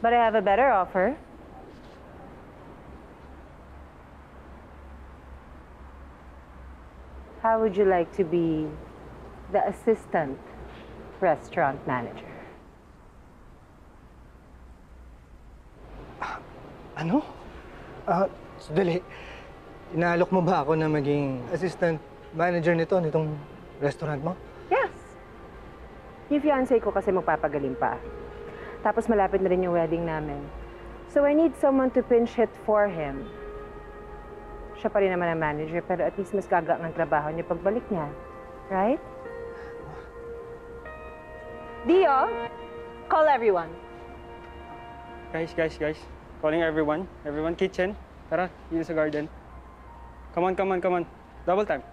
But I have a better offer. How would you like to be the assistant restaurant manager? Ano? Sandali. Inaalok mo ba ako na maging assistant manager nitong restaurant mo? Yes. Yung fiancé ko kasi magpapagaling pa. Tapos malapit na rin yung wedding namin. So I need someone to pinch hit for him. Siya pa rin naman ang manager, pero at least mas gaga ang trabaho niya pagbalik niya. Right? Dio, call everyone. Guys. Calling everyone. Everyone, kitchen. Tara, dito sa garden. Come on. Double time.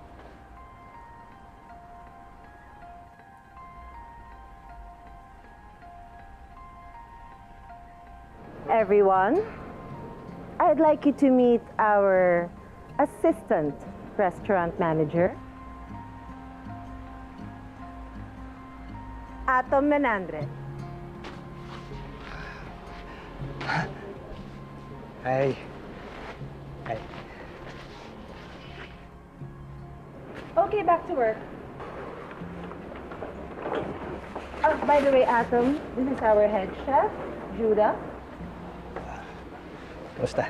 Everyone, I'd like you to meet our assistant restaurant manager, Atom Menandre. Hi. Okay, back to work. By the way, Atom, this is our head chef, Judah. Kamusta?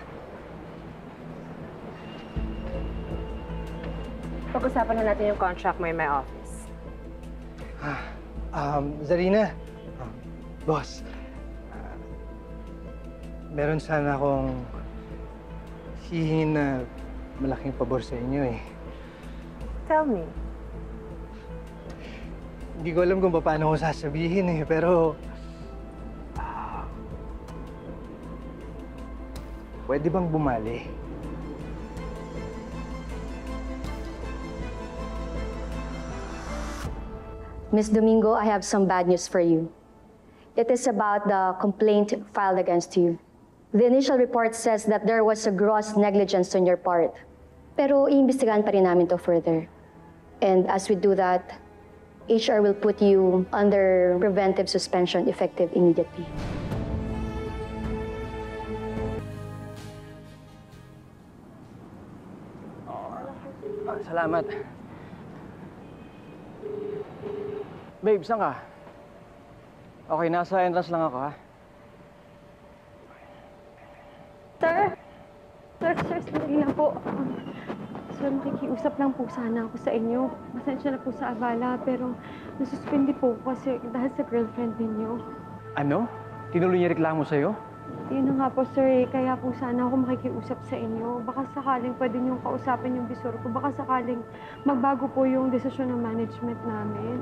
Pag-usapan na natin yung contract mo in my office. Zarina. Boss. Meron sana akong hihingin na malaking pabor sa inyo eh. Tell me. Hindi ko alam kung paano ko sasabihin eh, pero... pwede bang bumali? Ms. Domingo, I have some bad news for you. It is about the complaint filed against you. The initial report says that there was a gross negligence on your part. Pero iimbestigahan pa rin namin to further. And as we do that, HR will put you under preventive suspension effective immediately. Salamat. Babe, saan ka? Okay, nasa entrance lang ako, ha? Sir, sandali lang po. Sir, makikiusap lang po sana ako sa inyo. Pasensya na po sa abala, pero nasuspindi po kasi dahil sa girlfriend ninyo. Ano? Tinuloy niya reklamo sa'yo? Yun na nga po, sir. Kaya po sana ako makikiusap sa inyo. Baka sakaling pwede niyong kausapin yung bisor ko. Baka sakaling magbago po yung desisyon ng management namin.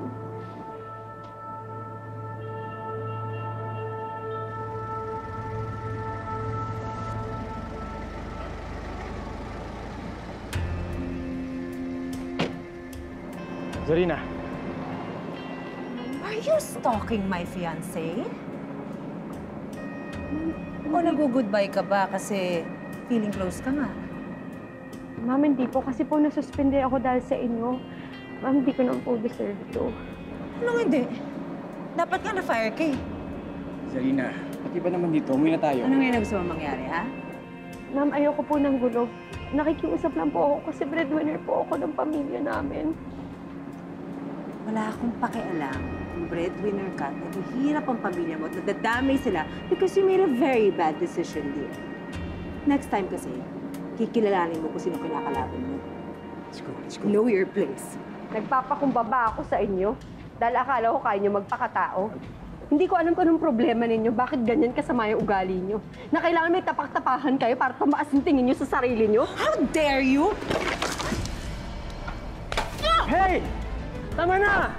Zarina. Are you stalking my fiancé? O nag-goodbye ka ba kasi feeling close ka nga? Ma'am, hindi po. Kasi po nasuspindi ako dahil sa inyo. Ma'am, hindi ko naman po deserve ito. Anong hindi? Dapat nga na-fire ka eh. Zarina, pati ba naman dito? Umuwi na tayo. Ano ngayon na gusto mo mangyari, ha? Ma'am, ayoko po ng gulo. Nakikiusap lang po ako kasi breadwinner po ako ng pamilya namin. Wala akong pakialam kung breadwinner ka, naghihirap ang pamilya mo at nadadamay sila because you made a very bad decision, dear. Next time kasi, kikilalanin mo kung sino kinakalaban mo. Let's go. Know your place. Nagpapakumbaba ako sa inyo dahil akala ko kaya nyo magpakatao. Hindi ko alam kung anong problema ninyo, bakit ganyan kasama yung ugali nyo. Na kailangan may tapak-tapahan kayo para tumaas yung tingin nyo sa sarili nyo. How dare you? Hey! Tama na!